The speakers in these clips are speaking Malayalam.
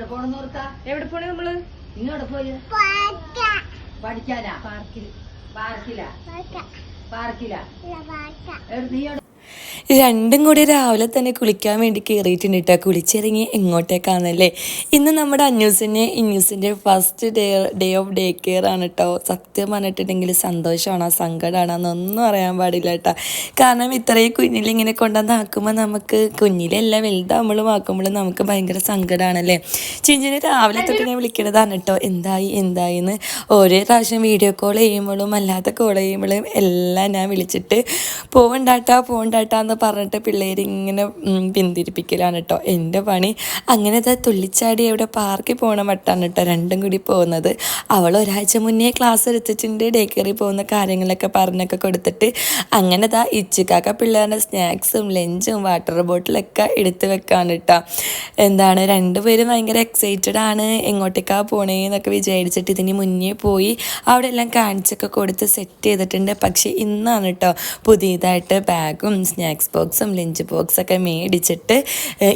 എവിടെ പോണേ നമ്മള്? ഇങ്ങോട്ട് പോയി പഠിക്കാനാ? പാർക്കിലാ? രണ്ടും കൂടി രാവിലെ തന്നെ കുളിക്കാൻ വേണ്ടി കയറിയിട്ടുണ്ട് കേട്ടോ. കുളിച്ചിറങ്ങി എങ്ങോട്ടേക്കാണല്ലേ? ഇന്ന് നമ്മുടെ ഇന്നൂസിൻ്റെ first day of day care ആണ് കേട്ടോ. സത്യം പറഞ്ഞിട്ടുണ്ടെങ്കിൽ സന്തോഷമാണോ സങ്കടമാണോ എന്നൊന്നും അറിയാൻ പാടില്ല കേട്ടോ. കാരണം ഇത്രയും കുഞ്ഞിലിങ്ങനെ കൊണ്ടുവന്നാക്കുമ്പോൾ നമുക്ക് കുഞ്ഞിലെല്ലാം വലുതാകുമ്പോഴും ആക്കുമ്പോഴും നമുക്ക് ഭയങ്കര സങ്കടമാണല്ലേ. ചിഞ്ചിനെ രാവിലെ തൊട്ട് ഞാൻ വിളിക്കണതാണ് കേട്ടോ. എന്തായിന്ന് ഓരോ പ്രാവശ്യം വീഡിയോ കോൾ ചെയ്യുമ്പോഴും അല്ലാത്ത കോൾ ചെയ്യുമ്പോഴും എല്ലാം ഞാൻ വിളിച്ചിട്ട് പോവണ്ടാട്ടാന്ന് പറഞ്ഞിട്ട് പിള്ളേരിങ്ങനെ പിന്തിരിപ്പിക്കലാണ് കേട്ടോ എൻ്റെ പണി. അങ്ങനത്തെ തുള്ളിച്ചാടി അവിടെ പാർക്കിൽ പോകണ മട്ടാണ് കേട്ടോ രണ്ടും കൂടി പോകുന്നത്. അവൾ ഒരാഴ്ച മുന്നേ ക്ലാസ് എടുത്തിട്ടുണ്ട്. ഡേ കെയറിൽ പോകുന്ന കാര്യങ്ങളൊക്കെ പറഞ്ഞൊക്കെ കൊടുത്തിട്ട് അങ്ങനെ ഇച്ചുക്കാക്ക പിള്ളേരുടെ സ്നാക്സും ലഞ്ചും വാട്ടർ ബോട്ടിലൊക്കെ എടുത്ത് വെക്കാണ് കേട്ടോ. രണ്ടുപേരും ഭയങ്കര എക്സൈറ്റഡ് ആണ് എങ്ങോട്ടേക്കാണ് പോണേന്നൊക്കെ വിചാരിച്ചിട്ട് ഇതിന് മുന്നേ പോയി അവിടെ എല്ലാം കാണിച്ചൊക്കെ കൊടുത്ത് സെറ്റ് ചെയ്തിട്ടുണ്ട്. പക്ഷേ ഇന്നാണ് കേട്ടോ പുതിയതായിട്ട് ബാഗും സ്നാക്സ് ബോക്സും ലഞ്ച് ബോക്സൊക്കെ മേടിച്ചിട്ട്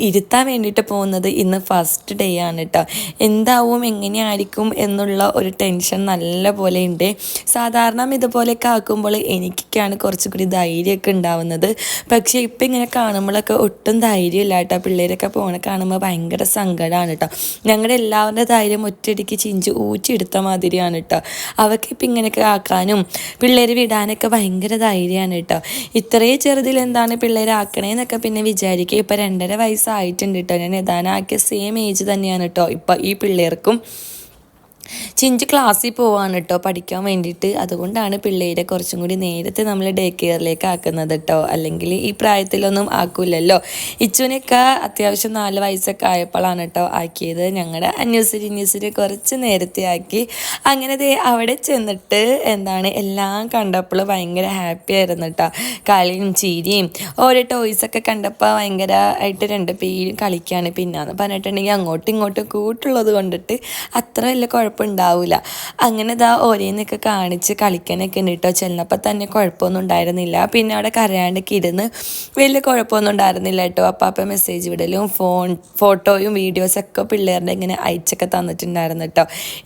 ഇരുത്താൻ വേണ്ടിയിട്ട് പോകുന്നത്. ഇന്ന് ഫസ്റ്റ് ഡേ ആണ് കേട്ടോ. എന്താവും എങ്ങനെയായിരിക്കും എന്നുള്ള ഒരു ടെൻഷൻ നല്ല പോലെ ഉണ്ട്. സാധാരണ ഇതുപോലെയൊക്കെ ആക്കുമ്പോൾ എനിക്കൊക്കെയാണ് കുറച്ചുകൂടി ധൈര്യമൊക്കെ ഉണ്ടാവുന്നത്. പക്ഷേ ഇപ്പം ഇങ്ങനെ കാണുമ്പോഴൊക്കെ ഒട്ടും ധൈര്യമില്ല കേട്ടോ. പിള്ളേരൊക്കെ പോണ കാണുമ്പോൾ ഭയങ്കര സങ്കടമാണ് കേട്ടോ. ഞങ്ങളുടെ എല്ലാവരുടെ ധൈര്യം ഒറ്റയടിക്ക് ചിഞ്ച് ഊറ്റിയെടുത്ത മാതിരിയാണ് കേട്ടോ. അവർക്ക് ഇങ്ങനെയൊക്കെ ആക്കാനും പിള്ളേർ വിടാനൊക്കെ ഭയങ്കര ധൈര്യമാണ് കേട്ടോ. ഇത്രയും ചെറുതിൽ എന്താണ് പിള്ളേരാക്കണേന്നൊക്കെ പിന്നെ വിചാരിക്കുക. ഇപ്പം 2.5 വയസ്സായിട്ടുണ്ട് കേട്ടോ. ഞാൻ യഥാനാക്കിയ സെയിം ഏജ് തന്നെയാണ് കേട്ടോ ഇപ്പം ഈ പിള്ളേർക്കും. ചിഞ്ച് ക്ലാസ്സിൽ പോവാണ് കേട്ടോ പഠിക്കാൻ വേണ്ടിയിട്ട്. അതുകൊണ്ടാണ് പിള്ളേരെ കുറച്ചും കൂടി നേരത്തെ നമ്മൾ ഡേ കെയറിലേക്ക് ആക്കുന്നത് കേട്ടോ. അല്ലെങ്കിൽ ഈ പ്രായത്തിലൊന്നും ആക്കൂലല്ലോ. ഇച്ചുവിനൊക്കെ അത്യാവശ്യം 4 വയസ്സൊക്കെ ആയപ്പോഴാണ് കേട്ടോ ആക്കിയത്. ഞങ്ങളുടെ അന്വേഷരി കുറച്ച് നേരത്തെ ആക്കി. അങ്ങനെ അവിടെ ചെന്നിട്ട് എല്ലാം കണ്ടപ്പോൾ ഭയങ്കര ഹാപ്പി ആയിരുന്നു കേട്ടോ. കളിയും ചിരിയും ഓരോ ടോയ്സൊക്കെ കണ്ടപ്പോൾ ഭയങ്കരമായിട്ട് 2 പേരും കളിക്കുകയാണ്. പിന്നാന്ന് പറഞ്ഞിട്ടുണ്ടെങ്കിൽ അങ്ങോട്ടും ഇങ്ങോട്ടും കൂട്ടുള്ളത് കൊണ്ടിട്ട് അത്ര വലിയ ഉണ്ടാവില്ല. അങ്ങനെ ഓരോന്നൊക്കെ കാണിച്ച് കളിക്കാനൊക്കെ ഉണ്ട് കേട്ടോ. ചെന്നപ്പോൾ തന്നെ കുഴപ്പമൊന്നും ഉണ്ടായിരുന്നില്ല. പിന്നെ അവിടെ കരയാണ്ടൊക്കെ ഇരുന്ന് വലിയ കുഴപ്പമൊന്നും ഉണ്ടായിരുന്നില്ല കേട്ടോ. അപ്പം മെസ്സേജ് വിടലും ഫോട്ടോയും വീഡിയോസൊക്കെ പിള്ളേരുടെ ഇങ്ങനെ അയച്ചൊക്കെ തന്നിട്ടുണ്ടായിരുന്നു കേട്ടോ.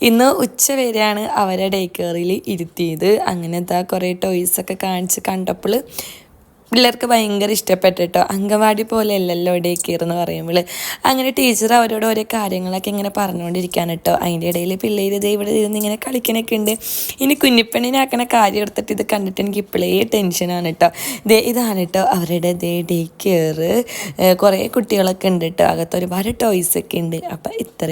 ഇന്ന് ഉച്ച വരെയാണ് അവരെ ഡേ കെയറിൽ ഇരുത്തിയത്. അങ്ങനെ കുറേ ടോയ്സൊക്കെ കാണിച്ച് കണ്ടപ്പോൾ പിള്ളേർക്ക് ഭയങ്കര ഇഷ്ടപ്പെട്ടു കേട്ടോ. അംഗൻവാടി പോലെ അല്ലല്ലോ ഡേ കെയർ എന്ന് പറയുമ്പോൾ. അങ്ങനെ ടീച്ചർ അവരോട് ഓരോ കാര്യങ്ങളൊക്കെ ഇങ്ങനെ പറഞ്ഞുകൊണ്ടിരിക്കുകയാണ് കേട്ടോ. അതിൻ്റെ ഇടയിൽ പിള്ളേർ ഇവിടെ ഇരുന്ന് ഇങ്ങനെ കളിക്കണൊക്കെ ഉണ്ട്. ഇനി കുഞ്ഞിപ്പെണ്ണിനാക്കണ കാര്യം എടുത്തിട്ട് ഇത് കണ്ടിട്ട് എനിക്ക് ഇപ്പോഴേ ടെൻഷനാണ് കേട്ടോ. ഇതാണ് കേട്ടോ അവരുടെ ഡേ കെയർ. കുറേ കുട്ടികളൊക്കെ ഉണ്ട് കേട്ടോ. അകത്ത് ഒരുപാട് ടോയ്സൊക്കെ ഉണ്ട്. അപ്പം ഇത്ര